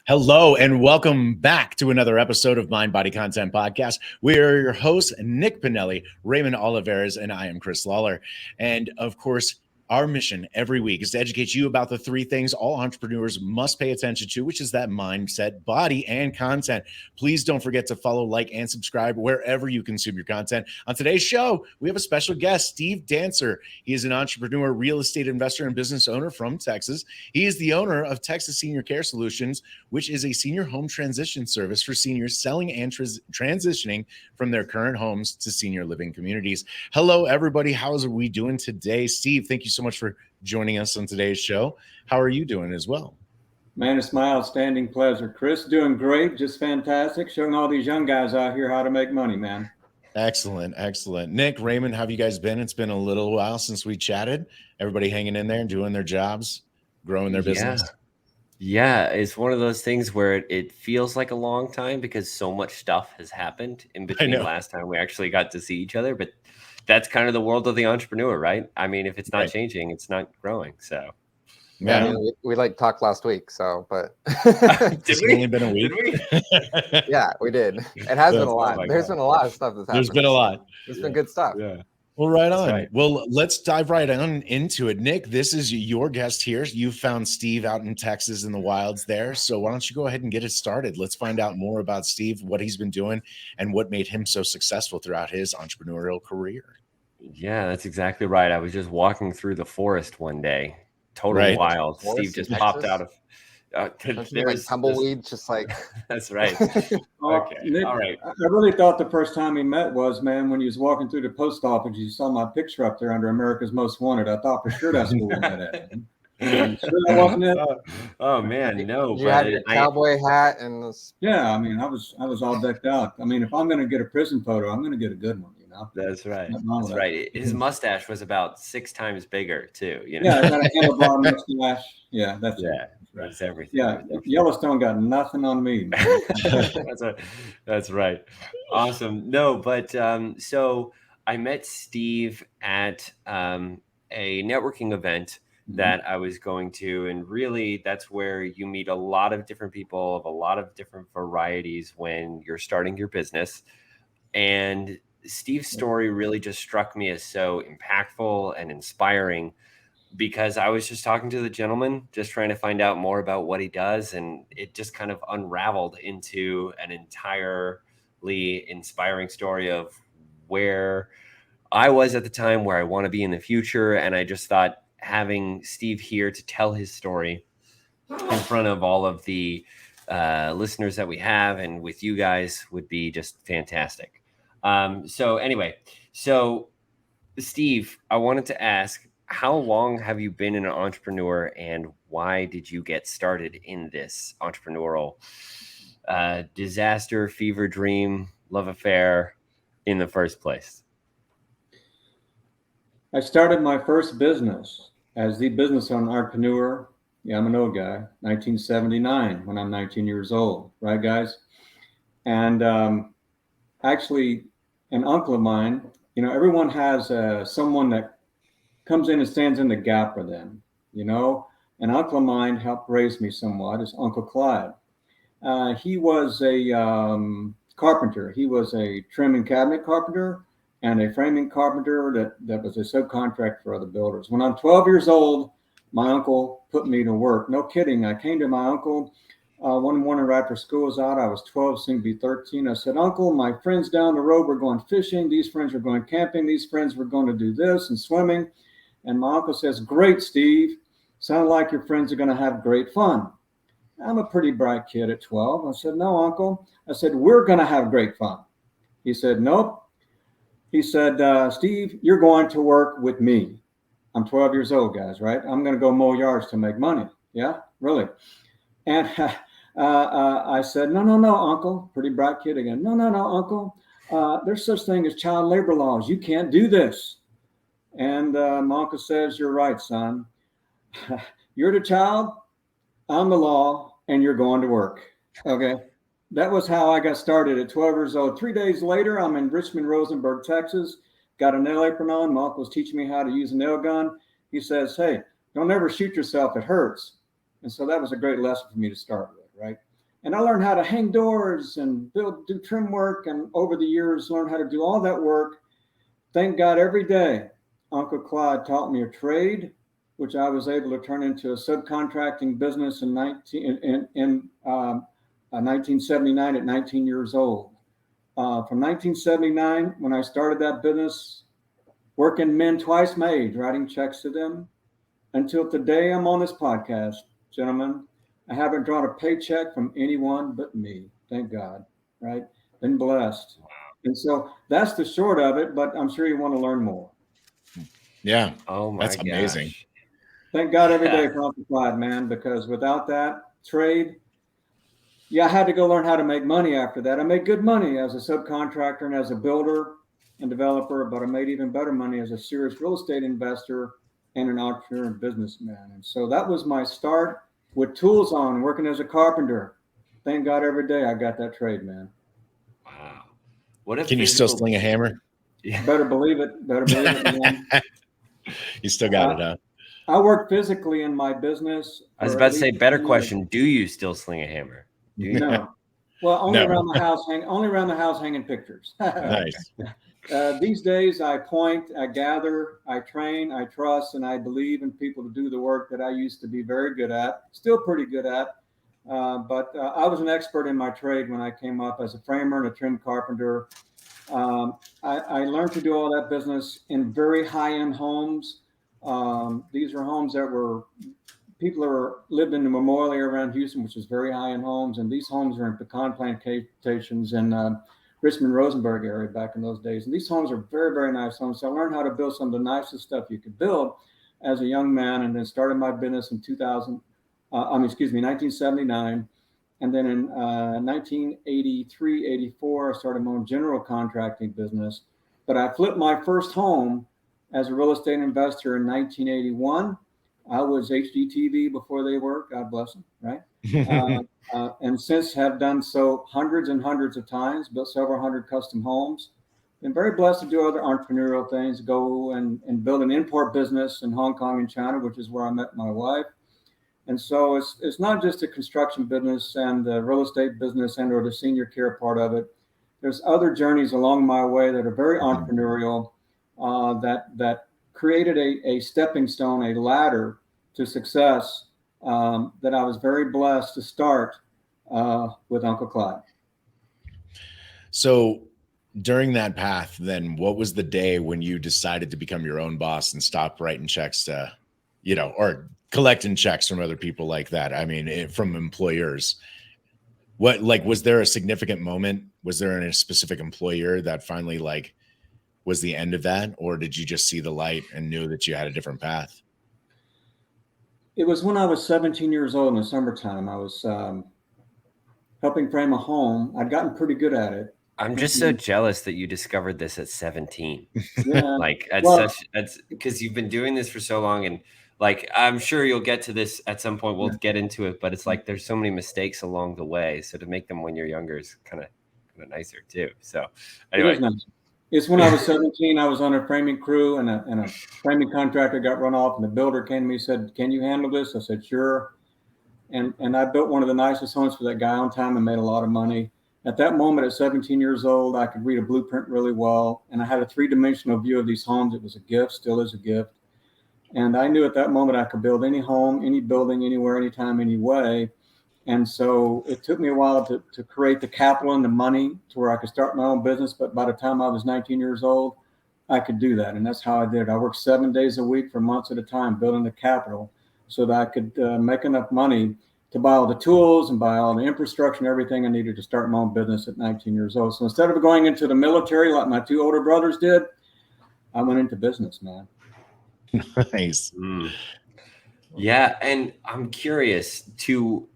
Hello and welcome back to another episode of Mind Body Content Podcast. We are your hosts, Nick Pinelli, Raymond Oliveras, and I am Chris Lawler. And of course, our mission every week is to educate you about the three things all entrepreneurs must pay attention to, which is that mindset, body, and content. Please don't forget to follow, like, and subscribe wherever you consume your content. On today's show, we have a special guest, Steve Dancer. He is an entrepreneur, real estate investor, and business owner from Texas. He is the owner of Texas Senior Care Solutions, which is a senior home transition service for seniors selling and transitioning from their current homes to senior living communities. Hello, everybody. How are we doing today? Steve, thank you so much for joining us on today's show. How are you doing as well? Man, it's my outstanding pleasure. Chris, doing great, just fantastic, showing all these young guys out here how to make money, man. Excellent, excellent. Nick, Raymond, how have you guys been? It's been a little while since we chatted. Everybody hanging in there and doing their jobs, growing their business. Yeah, it's one of those things where it feels like a long time because so much stuff has happened in between last time we actually got to see each other. But that's kind of the world of the entrepreneur, right? I mean, if it's not changing, it's not growing. So, yeah, we like talked last week. So, but it's only been a week. Did we? Yeah, we did. It has been a lot. There's been a lot of stuff that's happened. There's been a lot. There's been good stuff. Yeah. Well, right on. Right. Well, let's dive right on into it. Nick, this is your guest here. You found Steve out in Texas in the wilds there. So why don't you go ahead and get it started? Let's find out more about Steve, what he's been doing, and what made him so successful throughout his entrepreneurial career. Yeah, that's exactly right. I was just walking through the forest one day. Totally wild. Forest Steve just in popped Texas? out of Like tumbleweeds, just like That's right. Okay. Nick, All right. I really thought the first time we met was, man, when you was walking through the post office, you saw my picture up there under America's Most Wanted. I thought for sure that's who we met at. Sure that wasn't it? Oh man, no. you had your cowboy hat and this. Yeah, I mean, I was all decked out. I mean, if I'm going to get a prison photo, I'm going to get a good one, you know? That's right. Nothing wrong That's with right. His mustache was about 6 times bigger too. You know? Yeah, I got a handlebar mustache. Yeah, that's it. That's everything. Yeah, Yellowstone got nothing on me, man. That's right. Awesome. No, but so I met Steve at a networking event that I was going to, and really that's where you meet a lot of different people of a lot of different varieties when you're starting your business. And Steve's story really just struck me as so impactful and inspiring, because I was just talking to the gentleman, just trying to find out more about what he does. And it just kind of unraveled into an entirely inspiring story of where I was at the time, where I want to be in the future. And I just thought having Steve here to tell his story in front of all of the listeners that we have and with you guys would be just fantastic. So Steve, I wanted to ask, how long have you been an entrepreneur, and why did you get started in this entrepreneurial disaster, fever dream, love affair in the first place? I started my first business as the business owner, entrepreneur. Yeah, I'm an old guy, 1979, when I'm 19 years old, right, guys? And actually, an uncle of mine, you know, everyone has someone that comes in and stands in the gap for them, you know. An uncle of mine helped raise me somewhat, is Uncle Clyde. He was a carpenter. He was a trim and cabinet carpenter and a framing carpenter that was a subcontract for other builders. When I'm 12 years old, my uncle put me to work. No kidding. I came to my uncle one morning right after school was out. I was 12, soon to be 13. I said, Uncle, my friends down the road were going fishing. These friends were going camping. These friends were going to do this and swimming. And my uncle says, great, Steve. Sound like your friends are going to have great fun. I'm a pretty bright kid at 12. I said, no, Uncle. I said, we're going to have great fun. He said, nope. He said, Steve, you're going to work with me. I'm 12 years old, guys, right? I'm going to go mow yards to make money. Yeah, really. And I said, no, Uncle. Pretty bright kid again. No, Uncle. There's such thing as child labor laws. You can't do this. And my uncle says, you're right, son. You're the child, I'm the law, and you're going to work. Okay. That was how I got started at 12 years old. 3 days later, I'm in Richmond, Rosenberg, Texas. Got a nail apron on. My uncle's teaching me how to use a nail gun. He says, hey, don't ever shoot yourself. It hurts. And so that was a great lesson for me to start with, right? And I learned how to hang doors and do trim work. And over the years, learned how to do all that work. Thank God every day, Uncle Clyde taught me a trade, which I was able to turn into a subcontracting business in 1979 at 19 years old. From 1979, when I started that business, working men twice my age, writing checks to them, until today I'm on this podcast, gentlemen. I haven't drawn a paycheck from anyone but me. Thank God, right? Been blessed. And so that's the short of it, but I'm sure you want to learn more. Yeah. Oh my that's amazing. gosh. Thank God every day for Uncle Clyde, man, because without that trade, I had to go learn how to make money after that. I made good money as a subcontractor and as a builder and developer, but I made even better money as a serious real estate investor and an entrepreneur and businessman. And so that was my start with tools on, working as a carpenter. Thank God every day I got that trade, man. Wow. What Can you still sling a hammer? Yeah. Better believe it. Better believe it, man. You still got it, huh? I work physically in my business. I was about to say, better question. Do you still sling a hammer? Do you? No. Well, only around the house, hanging pictures. Nice. These days, I point, I gather, I train, I trust, and I believe in people to do the work that I used to be very good at, still pretty good at. But I was an expert in my trade when I came up as a framer and a trim carpenter. I learned to do all that business in very high-end homes. These are homes that people lived in the Memorial area around Houston, which is very high-end homes. And these homes are in pecan plantations in Richmond, Rosenberg area back in those days. And these homes are very, very nice homes. So I learned how to build some of the nicest stuff you could build as a young man, and then started my business in 1979. And then in 1983, 84, I started my own general contracting business. But I flipped my first home as a real estate investor in 1981. I was HGTV before they were, God bless them, right? And since have done so hundreds and hundreds of times, built several hundred custom homes. Been very blessed to do other entrepreneurial things, go and build an import business in Hong Kong and China, which is where I met my wife. And so it's not just a construction business and the real estate business and or the senior care part of it. There's other journeys along my way that are very entrepreneurial, that created a stepping stone, a ladder to success that I was very blessed to start with Uncle Clyde. So during that path, then what was the day when you decided to become your own boss and stop writing checks to, or collecting checks from other people like that? I mean, from employers. Was there a significant moment? Was there a specific employer that finally was the end of that? Or did you just see the light and knew that you had a different path? It was when I was 17 years old in the summertime. I was helping frame a home. I'd gotten pretty good at it. I'm just so jealous that you discovered this at 17. Yeah. Because you've been doing this for so long, and I'm sure you'll get to this at some point. We'll get into it, but it's there's so many mistakes along the way. So to make them when you're younger is kind of nicer too. So anyway, it's when I was 17. I was on a framing crew, and a framing contractor got run off, and the builder came to me and said, "Can you handle this?" I said, "Sure." And I built one of the nicest homes for that guy on time and made a lot of money. At that moment, at 17 years old, I could read a blueprint really well, and I had a three-dimensional view of these homes. It was a gift, still is a gift. And I knew at that moment I could build any home, any building, anywhere, anytime, any way. And so it took me a while to create the capital and the money to where I could start my own business. But by the time I was 19 years old, I could do that. And that's how I did it. I worked 7 days a week for months at a time, building the capital so that I could make enough money to buy all the tools and buy all the infrastructure and everything I needed to start my own business at 19 years old. So instead of going into the military like my two older brothers did, I went into business, man. Nice. Yeah. And I'm curious to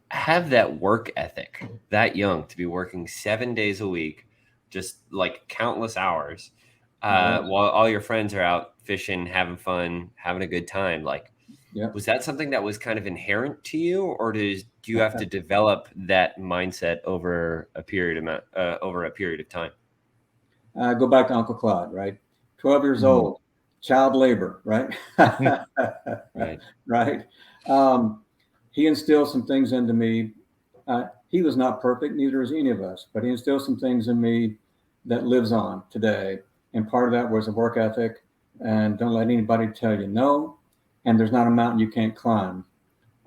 have that work ethic that young, to be working 7 days a week, just countless hours, while all your friends are out fishing, having fun, having a good time. Was that something that was kind of inherent to you, or do you have to develop that mindset over a period of time? Go back to Uncle Clyde, right? 12 years old, child labor, right? Right. Right. He instilled some things into me. he was not perfect, neither is any of us, but he instilled some things in me that lives on today. And part of that was a work ethic, and don't let anybody tell you no. And there's not a mountain you can't climb.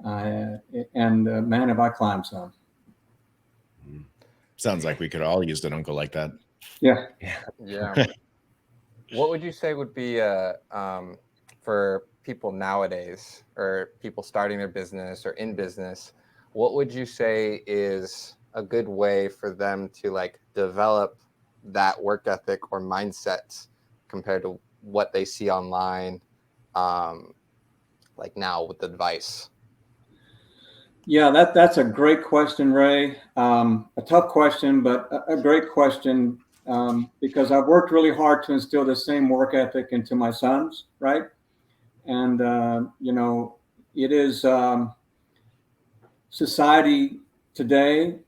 Man, have I climbed some. Sounds like we could all use an uncle like that. Yeah. What would you say would be for people nowadays, or people starting their business or in business, what would you say is a good way for them to like develop that work ethic or mindset compared to what they see online, like now with advice? Yeah, that's a great question, Ray. A tough question, but a great question, because I've worked really hard to instill the same work ethic into my sons, right? And, it is society today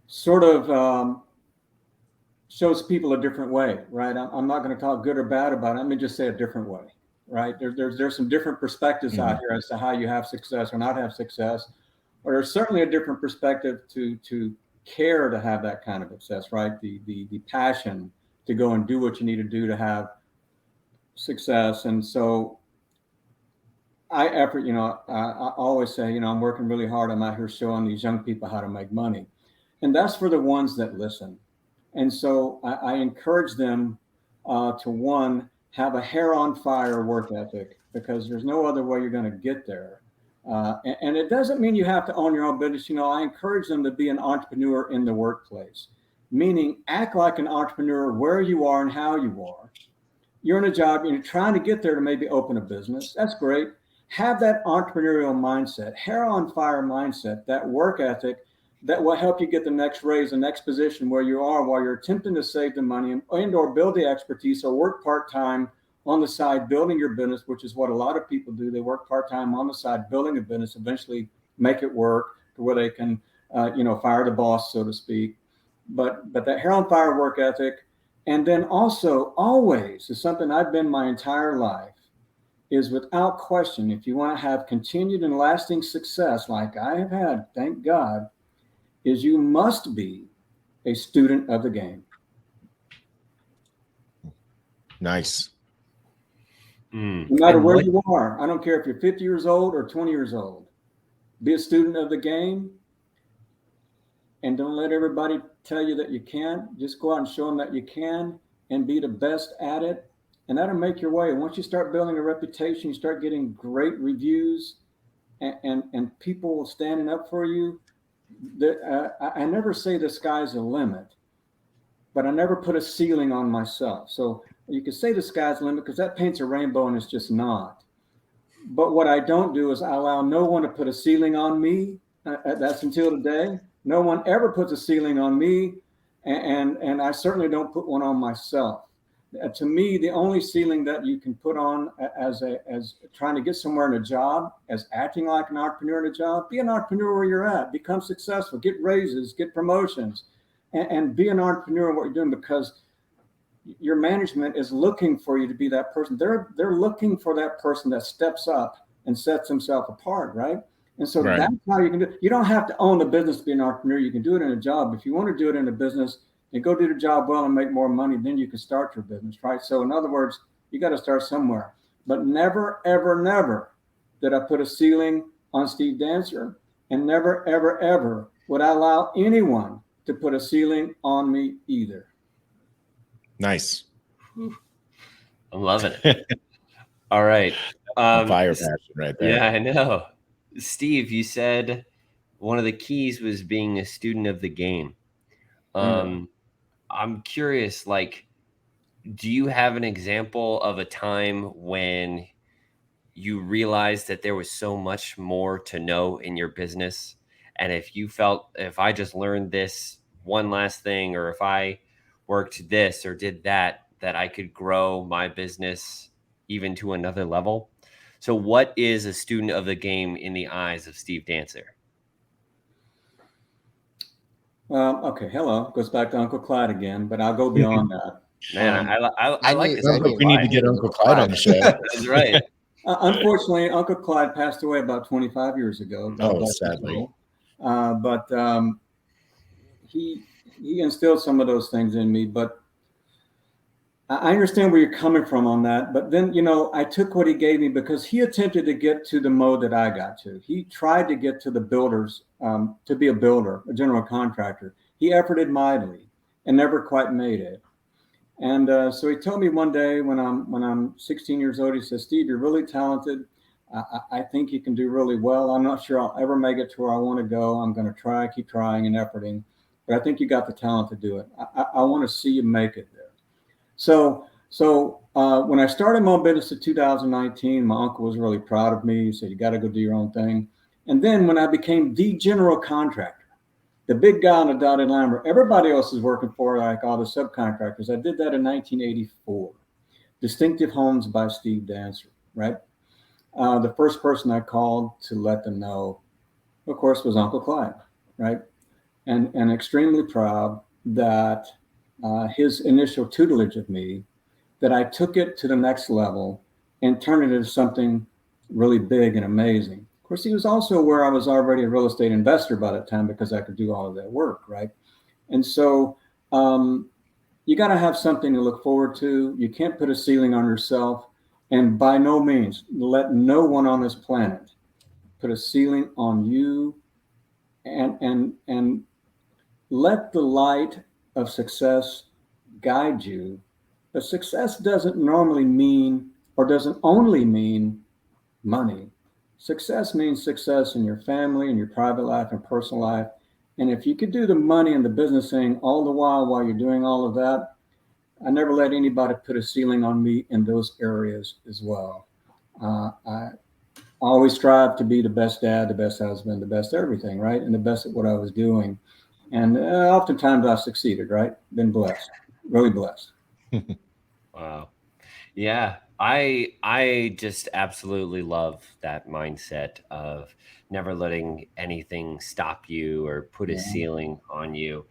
sort of shows people a different way, right? I'm not going to talk good or bad about it. Let me just say a different way, right? There's some different perspectives out here as to how you have success or not have success, or there's certainly a different perspective to care to have that kind of success, right? The passion to go and do what you need to do to have success. And so I always say, I'm working really hard. I'm out here showing these young people how to make money. And that's for the ones that listen. And so I encourage them to, one, have a hair on fire work ethic, because there's no other way you're going to get there. And it doesn't mean you have to own your own business. I encourage them to be an entrepreneur in the workplace, meaning act like an entrepreneur where you are and how you are. You're in a job, you're trying to get there to maybe open a business. That's great. Have that entrepreneurial mindset, hair on fire mindset, that work ethic that will help you get the next raise, the next position where you are while you're attempting to save the money and or build the expertise, or work part-time on the side building your business, which is what a lot of people do. They work part-time on the side building a business, eventually make it work to where they can, fire the boss, so to speak. But that hair on fire work ethic, and then also always is something I've been my entire life, is without question, if you want to have continued and lasting success like I have had, thank God, is you must be a student of the game. Nice. No matter where you are, I don't care if you're 50 years old or 20 years old, be a student of the game, and don't let everybody tell you that you can't. Just go out and show them that you can, and be the best at it, and that'll make your way. And once you start building a reputation, you start getting great reviews and people standing up for you. I never say the sky's the limit, but I never put a ceiling on myself. So you can say the sky's the limit because that paints a rainbow, and it's just not. But what I don't do is I allow no one to put a ceiling on me. That's until today. No one ever puts a ceiling on me, and I certainly don't put one on myself. To me, the only ceiling that you can put on as trying to get somewhere in a job, as acting like an entrepreneur in a job, be an entrepreneur where you're at, become successful, get raises, get promotions, and be an entrepreneur in what you're doing, because your management is looking for you to be that person. They're looking for that person that steps up and sets himself apart, right? And so That's how you can do it. You don't have to own the business to be an entrepreneur. You can do it in a job. If you want to do it in a business and go do the job well and make more money, then you can start your business, right? So in other words, you got to start somewhere. But never, ever, never did I put a ceiling on Steve Dancer, and never, ever, ever would I allow anyone to put a ceiling on me either. Nice. I'm loving it. All right. Fire passion right there. Yeah, I know. Steve, you said one of the keys was being a student of the game. I'm curious, do you have an example of a time when you realized that there was so much more to know in your business? And if you felt, if I just learned this one last thing, or if I worked this or did that, that I could grow my business even to another level? So what is a student of the game in the eyes of Steve Dancer? Okay, hello. Goes back to Uncle Clyde again, but I'll go beyond that. Man, I like this. We need to get Uncle Clyde on the show. That's right. Unfortunately, Uncle Clyde passed away about 25 years ago. Oh, sadly. But he instilled some of those things in me. But I understand where you're coming from on that. But then, I took what he gave me because he attempted to get to the mode that I got to. He tried to get to the builders, to be a builder, a general contractor. He efforted mightily and never quite made it. And so he told me one day when I'm 16 years old, he says, "Steve, you're really talented. I think you can do really well. I'm not sure I'll ever make it to where I want to go. I'm going to try, keep trying and efforting, but I think you got the talent to do it. I want to see you make it there." So when I started my own business in 2019, my uncle was really proud of me. He said, "You got to go do your own thing." And then when I became the general contractor, the big guy on the dotted line where everybody else is working for, like all the subcontractors, I did that in 1984. Distinctive Homes by Steve Dancer, right? The first person I called to let them know, of course, was Uncle Clyde, right? And extremely proud that his initial tutelage of me, that I took it to the next level and turned it into something really big and amazing. Of course, he was also aware I was already a real estate investor by that time because I could do all of that work, right? And so you got to have something to look forward to. You can't put a ceiling on yourself, and by no means let no one on this planet put a ceiling on you, and let the light of success guide you. But success doesn't normally mean, or doesn't only mean, money. Success means success in your family, in your private life and personal life. And if you could do the money and the business thing all the while you're doing all of that, I never let anybody put a ceiling on me in those areas as well. I always strive to be the best dad, the best husband, the best everything, right? And the best at what I was doing. And oftentimes I succeeded, right? Been blessed, really blessed. Wow. Yeah, I just absolutely love that mindset of never letting anything stop you or put a ceiling on you.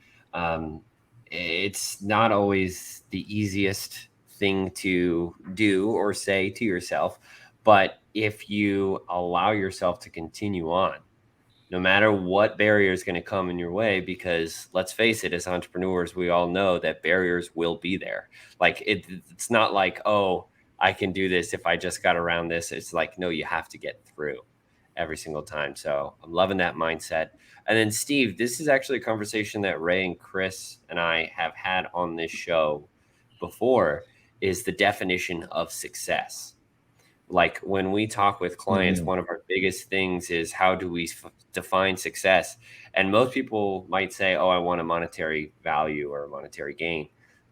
It's not always the easiest thing to do or say to yourself, but if you allow yourself to continue on, no matter what barrier is going to come in your way, because let's face it, as entrepreneurs, we all know that barriers will be there. Like it's not like, oh, I can do this if I just got around this. It's like, no, you have to get through every single time. So I'm loving that mindset. And then Steve, this is actually a conversation that Ray and Chris and I have had on this show before, is the definition of success. Like when we talk with clients, one of our biggest things is how do we define success? And most people might say, oh, I want a monetary value or a monetary gain,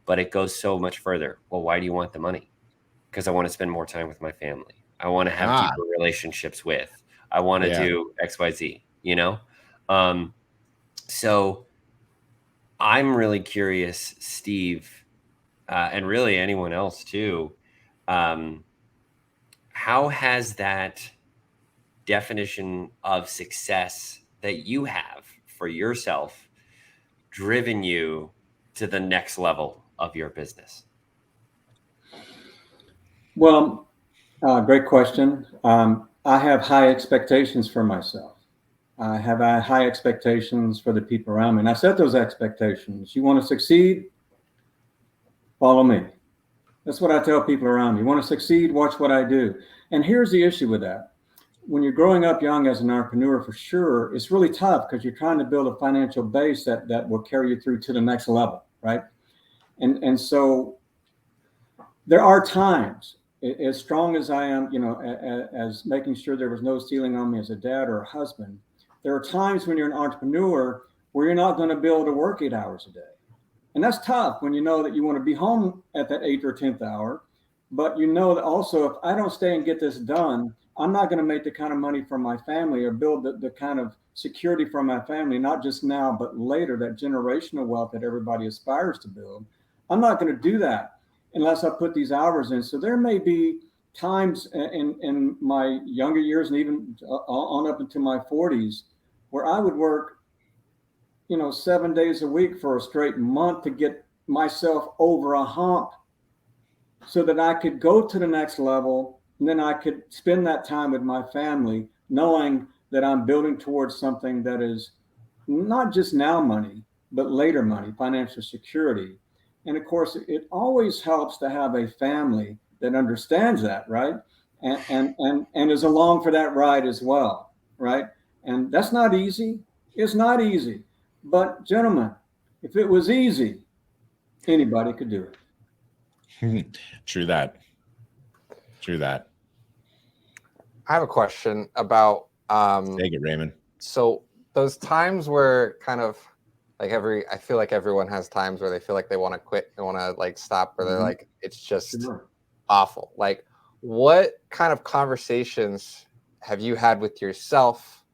but it goes so much further. Well, why do you want the money? Because I want to spend more time with my family. I want to have deeper relationships with, I want to do X, Y, Z, So I'm really curious, Steve, and really anyone else too. How has that definition of success that you have for yourself driven you to the next level of your business? Well, great question. I have high expectations for myself. I have high expectations for the people around me. And I set those expectations. You want to succeed? Follow me. That's what I tell people around me. You want to succeed? Watch what I do. And here's the issue with that. When you're growing up young as an entrepreneur, for sure, it's really tough because you're trying to build a financial base that will carry you through to the next level, right? And so there are times, as strong as I am, as making sure there was no ceiling on me as a dad or a husband, there are times when you're an entrepreneur where you're not going to be able to work 8 hours a day. And that's tough when you know that you want to be home at that 8th or 10th hour, but you know that also if I don't stay and get this done, I'm not going to make the kind of money for my family or build the kind of security for my family, not just now, but later, that generational wealth that everybody aspires to build. I'm not going to do that unless I put these hours in. So there may be times in my younger years and even on up into my 40s where I would work 7 days a week for a straight month to get myself over a hump so that I could go to the next level. And then I could spend that time with my family, knowing that I'm building towards something that is not just now money, but later money, financial security. And of course, it always helps to have a family that understands that, right? And is along for that ride as well, right? And that's not easy. It's not easy. But gentlemen, if it was easy, anybody could do it. True that. True that. I have a question about Take it, Raymond. so those times where kind of like I feel like everyone has times where they feel like they want to quit, they want to like stop, or they're like, it's just awful. Like, what kind of conversations have you had with yourself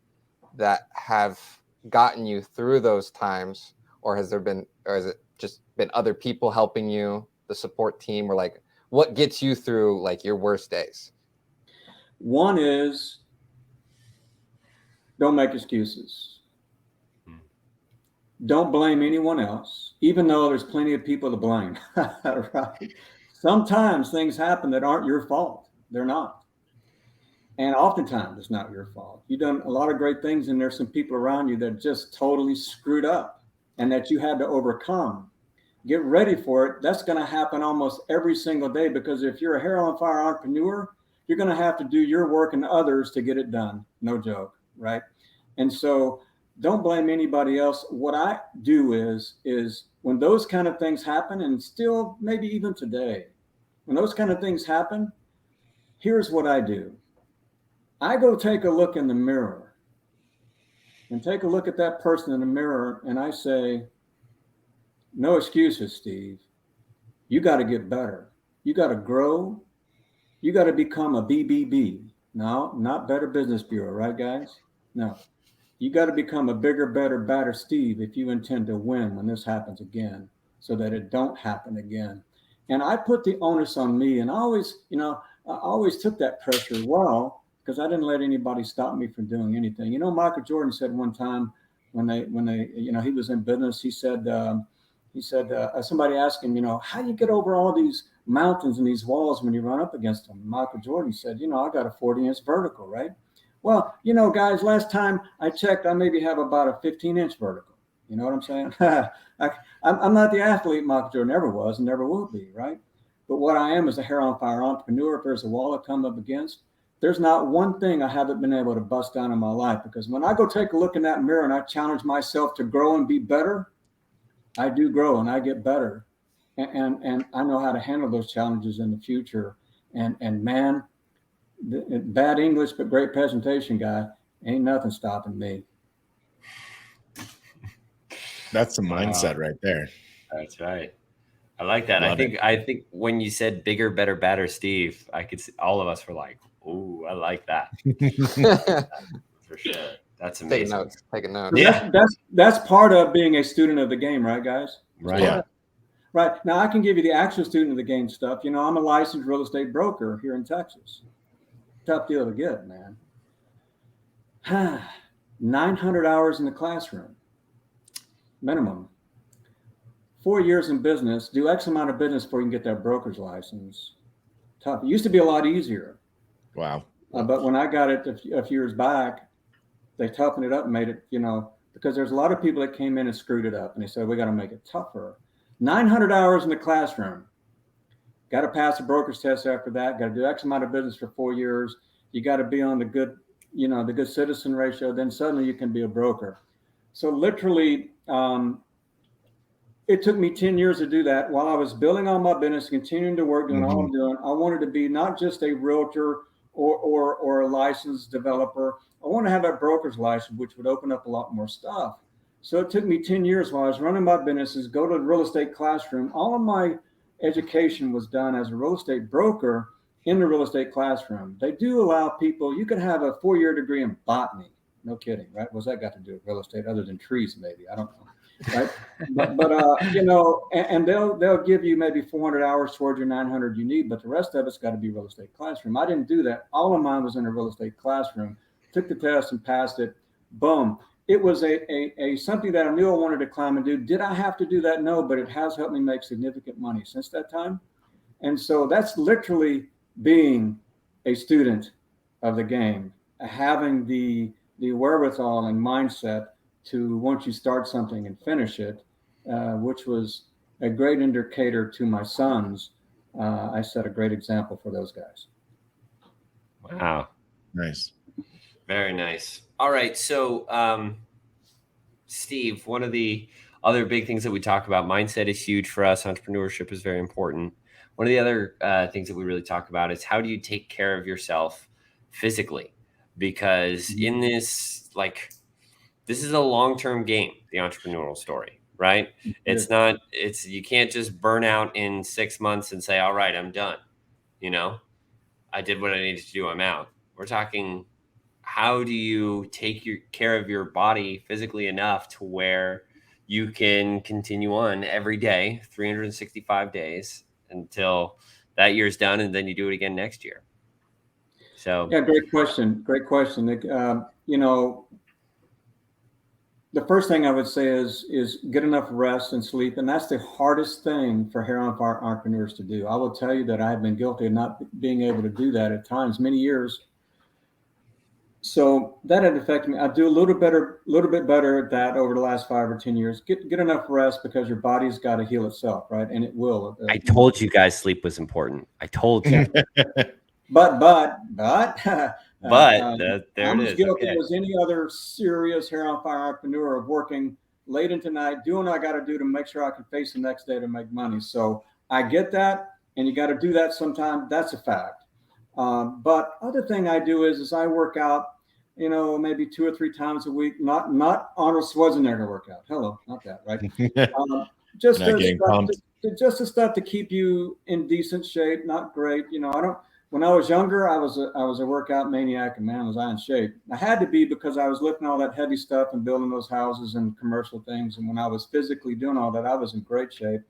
that have gotten you through those times? Or has it just been other people helping you, the support team, or like what gets you through like your worst days? One is, don't make excuses. Don't blame anyone else, even though there's plenty of people to blame. Right? Sometimes things happen that aren't your fault. They're not. And oftentimes it's not your fault. You've done a lot of great things, and there's some people around you that just totally screwed up and that you had to overcome. Get ready for it. That's going to happen almost every single day, because if you're a hair on fire entrepreneur, you're going to have to do your work and others to get it done. No joke, right? And so don't blame anybody else. What I do is when those kind of things happen, and still maybe even today, when those kind of things happen, here's what I do. I go take a look in the mirror and take a look at that person in the mirror, and I say, no excuses, Steve. You got to get better. You got to grow. You got to become a BBB. No, not Better Business Bureau, right, guys? No. You got to become a bigger, better, badder Steve if you intend to win when this happens again, so that it don't happen again. And I put the onus on me, and I always took that pressure well, because I didn't let anybody stop me from doing anything. Michael Jordan said one time when he was in business, he said somebody asked him, how do you get over all these mountains and these walls when you run up against them? Michael Jordan said, I got a 40-inch vertical, right? Well, guys, last time I checked, I maybe have about a 15-inch vertical. You know what I'm saying? I'm not the athlete Michael Jordan ever was and never will be, right? But what I am is a hair on fire entrepreneur. If there's a wall I come up against, there's not one thing I haven't been able to bust down in my life. Because when I go take a look in that mirror and I challenge myself to grow and be better, I do grow and I get better. And I know how to handle those challenges in the future. And man, bad English, but great presentation guy, ain't nothing stopping me. That's the mindset right there. That's right. I like that. Love I think when you said bigger, better, badder, Steve, I could see all of us were like, "Ooh, I like that." For sure. That's amazing. Taking notes. Yeah, that's part of being a student of the game, right, guys? Right. Yeah. Right. Now I can give you the actual student of the game stuff. I'm a licensed real estate broker here in Texas. Tough deal to get, man. 900 hours in the classroom, minimum. 4 years in business, do X amount of business before you can get that broker's license. Tough. It used to be a lot easier. Wow. But when I got it a few years back, they toughened it up and made it, because there's a lot of people that came in and screwed it up, and they said, we got to make it tougher. 900 hours in the classroom. Got to pass the broker's test after that. Got to do X amount of business for 4 years. You got to be on the good citizen ratio. Then suddenly you can be a broker. So literally, it took me 10 years to do that. While I was building on my business, continuing to work, doing all I'm doing, I wanted to be not just a realtor or a licensed developer. I want to have that broker's license, which would open up a lot more stuff. So it took me 10 years while I was running my businesses, go to the real estate classroom. All of my education was done as a real estate broker in the real estate classroom. They do allow people, you could have a 4-year degree in botany. No kidding, right? What's that got to do with real estate other than trees, maybe? I don't know. Right. And they'll give you maybe 400 hours towards your 900 you need, but the rest of it's got to be real estate classroom. I didn't do that. All of mine was in a real estate classroom. Took the test and passed it. Boom. It was a something that I knew I wanted to climb and do. Did I have to do that? No, but it has helped me make significant money since that time. And so that's literally being a student of the game, having the wherewithal and mindset to once you start something and finish it, which was a great indicator to my sons. I set a great example for those guys. Wow. Nice. Very nice. All right. So, Steve, one of the other big things that we talk about, mindset is huge for us. Entrepreneurship is very important. One of the other things that we really talk about is how do you take care of yourself physically? Because in this, this is a long-term game, the entrepreneurial story, right? It's not, you can't just burn out in 6 months and say, all right, I'm done. I did what I needed to do. I'm out. We're talking, how do you take care of your body physically enough to where you can continue on every day, 365 days until that year's done, and then you do it again next year? So yeah, great question. Great question, Nick. The first thing I would say is get enough rest and sleep, and that's the hardest thing for hair on fire entrepreneurs to do. I will tell you that I have been guilty of not being able to do that at times, many years. So that had affected me. I do a little bit better at that over the last 5 or 10 years. Get enough rest, because your body's got to heal itself, right? And it will. I told you guys sleep was important. I told you. But there I'm it as is. guilty Okay. as any other serious hair on fire entrepreneur of working late into night, doing what I got to do to make sure I can face the next day to make money. So I get that, and you got to do that sometime. That's a fact. But other thing I do is I work out, maybe 2 or 3 times a week. Not Arnold Schwarzenegger workout. Hello, not that, right? Just the stuff to keep you in decent shape. Not great, I don't. When I was younger, I was a workout maniac, and man, was I in shape. I had to be, because I was lifting all that heavy stuff and building those houses and commercial things. And when I was physically doing all that, I was in great shape.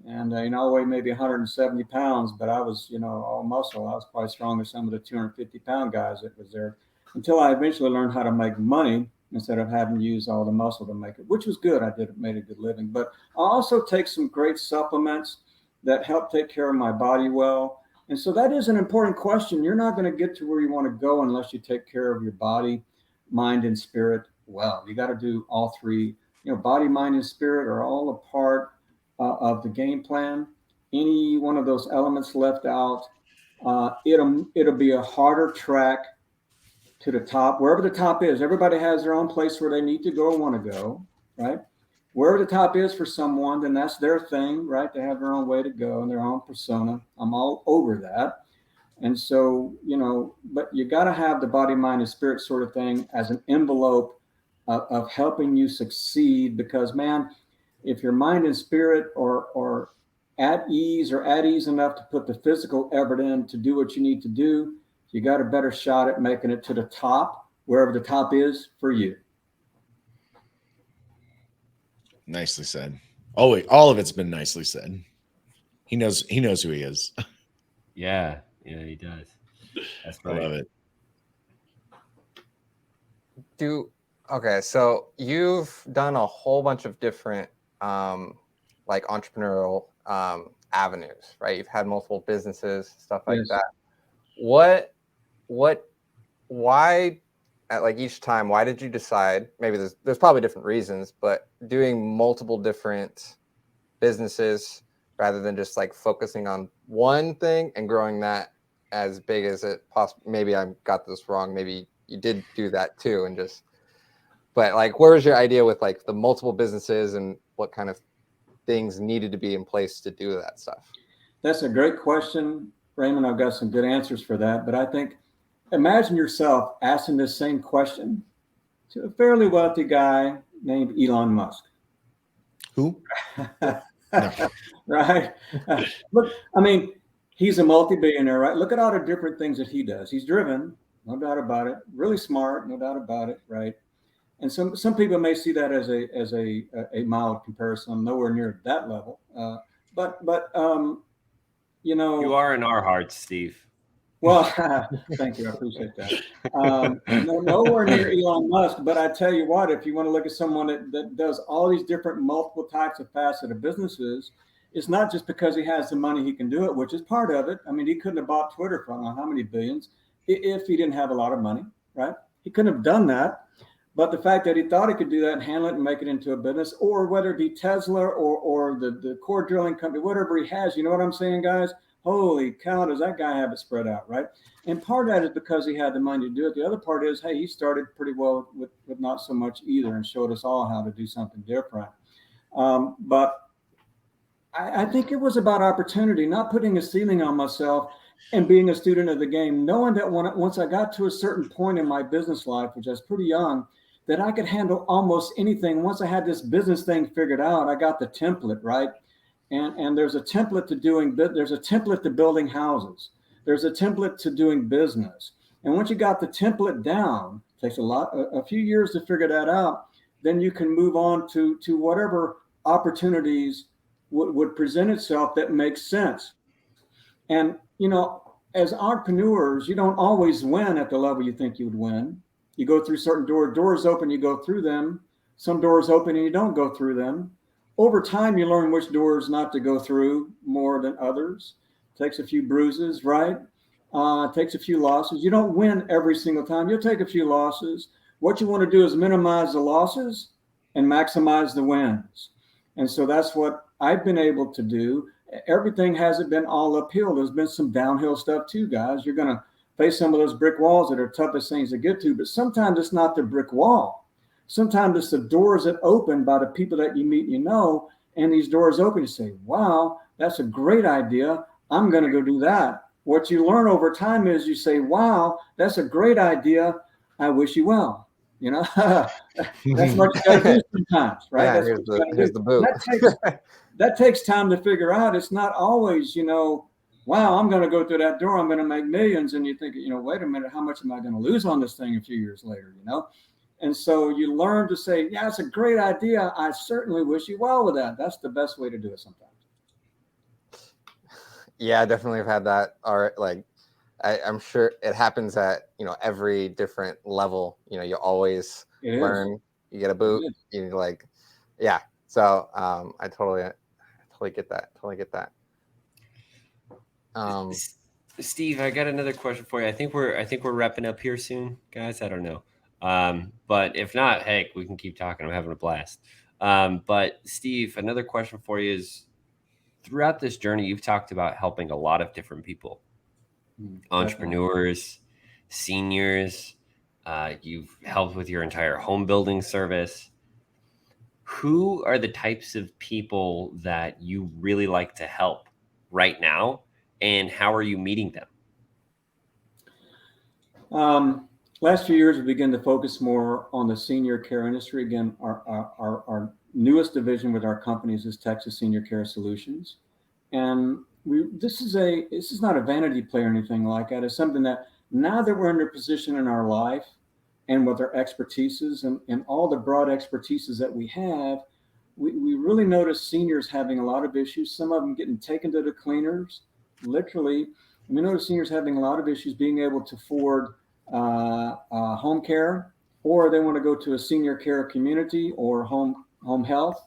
And, I weighed maybe 170 pounds, but I was, all muscle. I was probably stronger than some of the 250-pound guys that was there, until I eventually learned how to make money instead of having to use all the muscle to make it, which was good. I made a good living. But I also take some great supplements that help take care of my body well. And so that is an important question. You're not going to get to where you want to go unless you take care of your body, mind, and spirit well. You got to do all three. Body, mind, and spirit are all a part of the game plan. Any one of those elements left out, it'll be a harder track to the top, wherever the top is. Everybody has their own place where they need to go or want to go, right? Wherever the top is for someone, then that's their thing, right? They have their own way to go and their own persona. I'm all over that. And so, but you got to have the body, mind, and spirit sort of thing as an envelope of helping you succeed. Because, man, if your mind and spirit are at ease enough to put the physical effort in to do what you need to do, you got a better shot at making it to the top, wherever the top is for you. Nicely said. Oh, all of it's been nicely said. He knows who he is. Yeah, he does. That's right. I love it. Okay, so you've done a whole bunch of different entrepreneurial avenues, right? You've had multiple businesses, stuff like Yes. that. Why at each time, why did you decide, maybe there's probably different reasons, but doing multiple different businesses rather than just focusing on one thing and growing that as big as it possibly? Maybe I got this wrong. Maybe you did do that too, but where was your idea with the multiple businesses, and what kind of things needed to be in place to do that stuff? That's a great question, Raymond. I've got some good answers for that. But I think, imagine yourself asking this same question to a fairly wealthy guy named Elon Musk. Who? Right? Look, he's a multi-billionaire, right? Look at all the different things that he does. He's driven, no doubt about it. Really smart, no doubt about it, right? And some people may see that as a mild comparison. I'm nowhere near that level. But you are in our hearts, Steve. Well, thank you. I appreciate that. Nowhere near Elon Musk, but I tell you what, if you want to look at someone that does all these different multiple types of facets of businesses, it's not just because he has the money he can do it, which is part of it. He couldn't have bought Twitter for I don't know how many billions if he didn't have a lot of money, right? He couldn't have done that. But the fact that he thought he could do that and handle it and make it into a business, or whether it be Tesla or the core drilling company, whatever he has, you know what I'm saying, guys? Holy cow, does that guy have it spread out, right? And part of that is because he had the money to do it. The other part is, hey, he started pretty well with not so much either, and showed us all how to do something different. But I think it was about opportunity, not putting a ceiling on myself and being a student of the game, knowing that once I got to a certain point in my business life, which I was pretty young, that I could handle almost anything. Once I had this business thing figured out, I got the template, right? And there's a template to building houses. There's a template to doing business. And once you got the template down, it takes a few years to figure that out, then you can move on to whatever opportunities would present itself that makes sense. And, you know, as entrepreneurs, you don't always win at the level you think you would win. You go through certain doors open, you go through them. Some doors open and you don't go through them. Over time, you learn which doors not to go through more than others. Takes a few bruises, right? Takes a few losses. You don't win every single time. You'll take a few losses. What you want to do is minimize the losses and maximize the wins. And so that's what I've been able to do. Everything hasn't been all uphill. There's been some downhill stuff too, guys. You're going to face some of those brick walls that are toughest things to get to, but sometimes it's not the brick wall. Sometimes it's the doors that open by the people that you meet, you know, and these doors open, you say, wow, that's a great idea. I'm going to go do that. What you learn over time is you say, wow, that's a great idea. I wish you well. You know, that's what you got to do sometimes, right? Yeah, that's here's the boot. That takes time to figure out. It's not always, you know, wow, I'm going to go through that door. I'm going to make millions. And you think, you know, wait a minute, how much am I going to lose on this thing a few years later, you know? And so you learn to say, yeah, it's a great idea. I certainly wish you well with that. That's the best way to do it sometimes. Yeah, I definitely have had that. All right, like I'm sure it happens at, you know, every different level. You know, you always learn. You get a boot. You like, yeah. So I totally get that. Totally get that. Steve, I got another question for you. I think we're wrapping up here soon, guys. I don't know. But if not, heck, we can keep talking. I'm having a blast. But Steve, another question for you is, throughout this journey, you've talked about helping a lot of different people, entrepreneurs, seniors. You've helped with your entire home building service. Who are the types of people that you really like to help right now, and how are you meeting them? Last few years, we began to focus more on the senior care industry. Again, our newest division with our companies is Texas Senior Care Solutions. And this is not a vanity play or anything like that. It's something that now that we're in a position in our life and with our expertises and all the broad expertises that we have, we really notice seniors having a lot of issues, some of them getting taken to the cleaners, literally. We notice seniors having a lot of issues being able to afford home care, or they want to go to a senior care community or home health.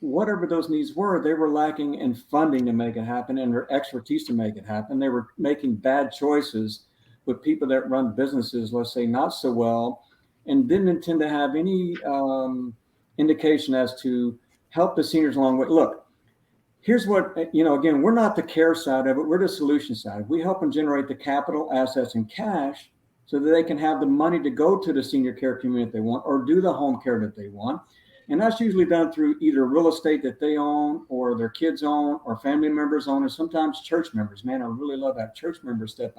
Whatever those needs were, they were lacking in funding to make it happen and their expertise to make it happen. They were making bad choices with people that run businesses, let's say, not so well, and didn't intend to have any indication as to help the seniors along the way. Look, here's what, you know, again, we're not the care side of it. We're the solution side. We help them generate the capital, assets, and cash so that they can have the money to go to the senior care community if they want, or do the home care that they want. And that's usually done through either real estate that they own, or their kids own, or family members own, or sometimes church members. Man, I really love that church members step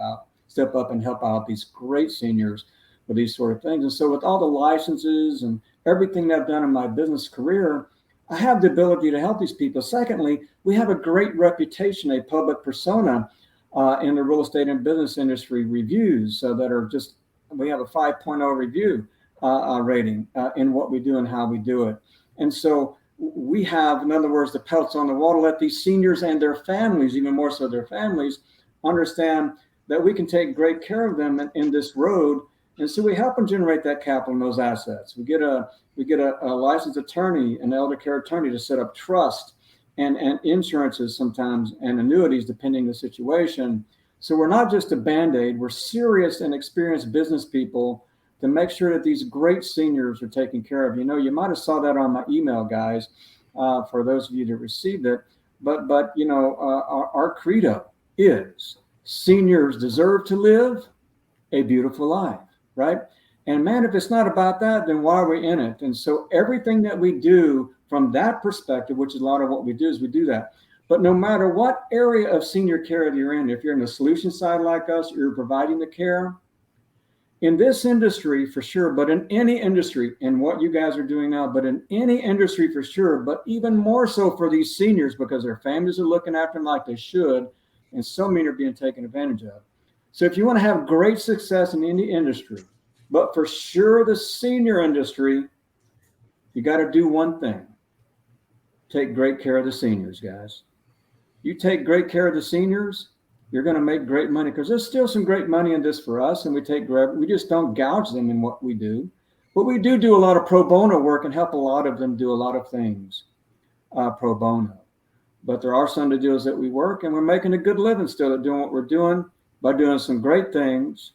up and help out these great seniors with these sort of things. And so with all the licenses and everything that I've done in my business career, I have the ability to help these people. Secondly, we have a great reputation, a public persona in the real estate and business industry reviews that are just, we have a 5.0 review rating in what we do and how we do it. And so we have, in other words, the pelts on the wall to let these seniors and their families, even more so their families, understand that we can take great care of them in this road. And so we help them generate that capital and those assets. We get a licensed attorney, an elder care attorney, to set up trust and insurances sometimes, and annuities depending the situation. So we're not just a Band-Aid. We're serious and experienced business people to make sure that these great seniors are taken care of. You might have saw that on my email, guys, for those of you that received it. But our credo is seniors deserve to live a beautiful life, right? And man, if it's not about that, then why are we in it? And so everything that we do from that perspective, which is a lot of what we do, is we do that. But no matter what area of senior care that you're in, if you're in the solution side like us, you're providing the care, in this industry for sure, but in any industry, and what you guys are doing now, but in any industry for sure, but even more so for these seniors because their families are looking after them like they should, and so many are being taken advantage of. So if you want to have great success in any industry, but for sure the senior industry, you got to do one thing. Take great care of the seniors, guys. You take great care of the seniors, you're going to make great money, because there's still some great money in this for us, and we just don't gouge them in what we do. But we do a lot of pro bono work and help a lot of them do a lot of things pro bono. But there are some deals that we work, and we're making a good living still at doing what we're doing by doing some great things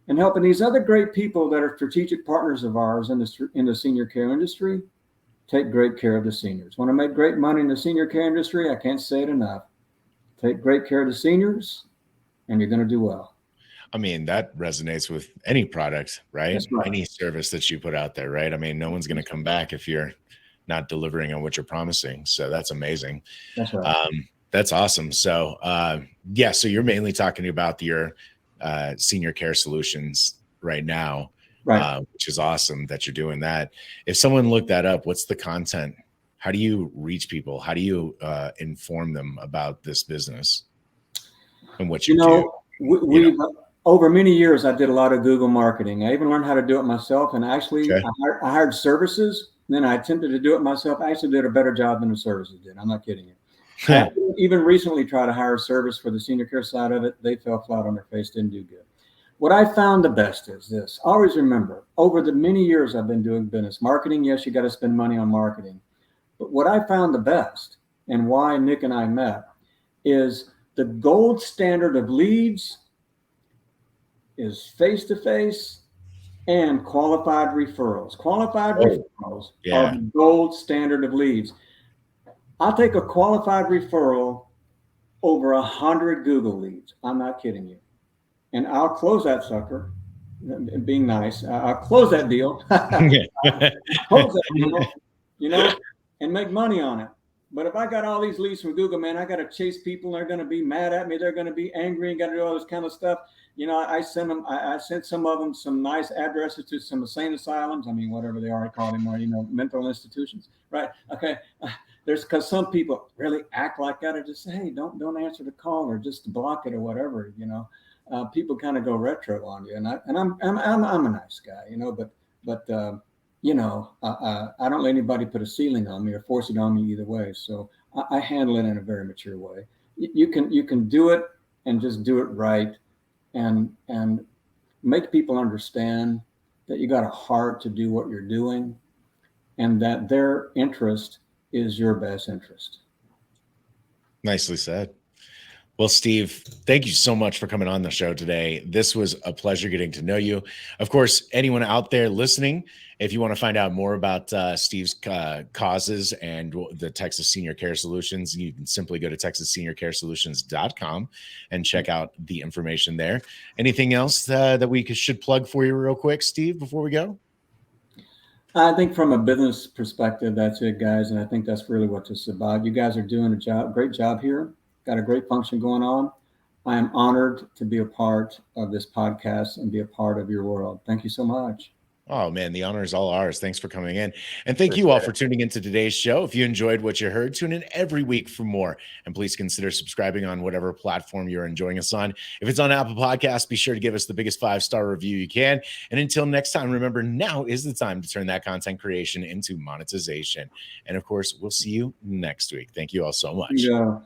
and helping these other great people that are strategic partners of ours in the senior care industry take great care of the seniors. Want to make great money in the senior care industry? I can't say it enough. Take great care of the seniors, and you're going to do well. I mean, that resonates with any product, right? That's right. Any service that you put out there, right? I mean, no one's going to come back if you're not delivering on what you're promising. So that's amazing. That's right. That's awesome. So, so you're mainly talking about your senior care solutions right now, Right. Which is awesome that you're doing that. If someone looked that up, what's the content? How do you reach people? How do you inform them about this business and what you do? We over many years, I did a lot of Google marketing. I even learned how to do it myself. And actually, Okay. I hired services. And then I attempted to do it myself. I actually did a better job than the services did. I'm not kidding you. I even recently tried to hire a service for the senior care side of it. They fell flat on their face, didn't do good. What I found the best is this. Always remember, over the many years I've been doing business marketing, yes, you got to spend money on marketing. But what I found the best, and why Nick and I met, is the gold standard of leads is face-to-face and qualified referrals. Qualified referrals are the gold standard of leads. I'll take a qualified referral over 100 Google leads. I'm not kidding you. And I'll close that sucker, being nice. I'll close that deal. Close that deal, and make money on it. But if I got all these leads from Google, man, I got to chase people. They're going to be mad at me. They're going to be angry and got to do all this kind of stuff. I sent some of them some nice addresses to some insane asylums. I mean, whatever they are, I call them, or, mental institutions, right? Okay. There's because some people really act like that, or just say, hey, don't answer the call, or just block it, or whatever. People kind of go retro on you, and I'm a nice guy, but I don't let anybody put a ceiling on me or force it on me either way. So I handle it in a very mature way. You can do it and just do it right, and make people understand that you got a heart to do what you're doing, and that their interest is your best interest. Nicely said. Well, Steve, thank you so much for coming on the show today. This was a pleasure getting to know you. Of course, anyone out there listening, if you want to find out more about Steve's causes and the Texas Senior Care Solutions, you can simply go to texasseniorcaresolutions.com and check out the information there. Anything else that we should plug for you real quick, Steve, before we go? I think from a business perspective, that's it, guys. And I think that's really what this is about. You guys are doing a great job here. Got a great function going on. I am honored to be a part of this podcast and be a part of your world. Thank you so much. Oh, man, the honor is all ours. Thanks for coming in. And thank you all for tuning into today's show. If you enjoyed what you heard, tune in every week for more. And please consider subscribing on whatever platform you're enjoying us on. If it's on Apple Podcasts, be sure to give us the biggest 5-star review you can. And until next time, remember, now is the time to turn that content creation into monetization. And of course, we'll see you next week. Thank you all so much. Yeah.